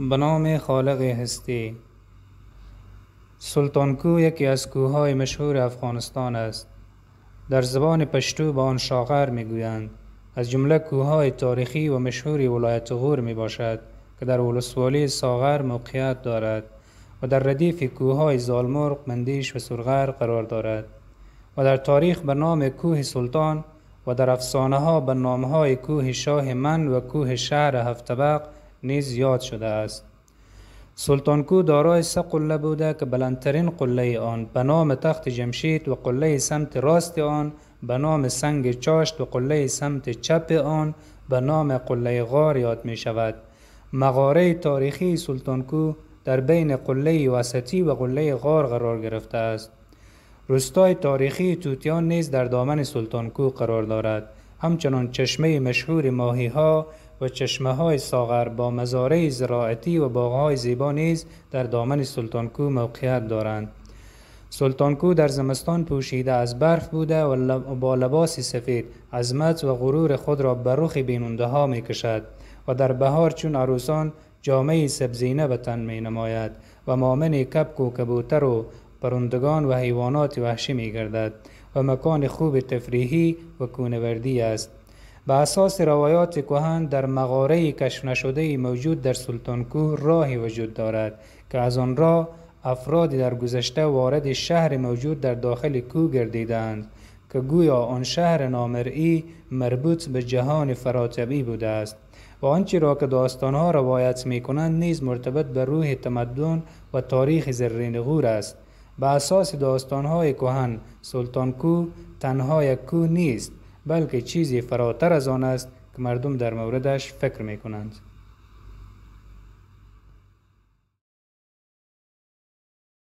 به نام خالق هستی. سلطان کو یکی از کوههای مشهور افغانستان است. در زبان پشتو به آن شاغر میگویند. از جمله کوههای تاریخی و مشهوری ولایت غور می باشد که در ولسوالی ساغر موقعیت دارد و در ردیف کوههای زالمرغ، مندیش و سرغر قرار دارد و در تاریخ به نام کوه سلطان و در افسانه ها به نامهای کوه شاه من و کوه شهر هفت طبق نیز یاد شده است. سلطان کو دارای سه قله بوده که بلندترین قله آن به نام تخت جمشید و قله سمت راست آن به نام سنگ چاشت و قله سمت چپ آن به نام قله غار یاد می شود. مغاره تاریخی سلطان کو در بین قله وسطی و قله غار قرار گرفته است. روستای تاریخی توتیان نیز در دامن سلطان کو قرار دارد. همچنان چشمه مشهور ماهی ها و چشمه های ساغر با مزارع زراعتی و باغهای زیبا نیز در دامن سلطان کو موقعیت دارند. سلطان کو در زمستان پوشیده از برف بوده و با لباس سفید عظمت و غرور خود را بر رخ بیننده ها می کشد و در بهار چون عروسان جامه سبزینه به تن می نماید و مامن کبک و کبوتر و پرندگان و حیوانات وحشی می گردد و مکان خوب تفریحی و کوهنوردی است. به اساس روایات کهن در مغاره کشف نشده موجود در سلطان کو راهی وجود دارد که از آن راه افرادی در گذشته وارد شهر موجود در داخل کوه گردیدند که گویا آن شهر نامرئی مربوط به جهان فراتبی بوده است و آنچه را که داستانها روایت می کنند نیز مرتبط به روح تمدن و تاریخ زرین غور است. به اساس داستانهای کهن سلطان کو تنها یک کوه نیست بلکه چیزی فراتر از آن است که مردم در موردش فکر می کنند.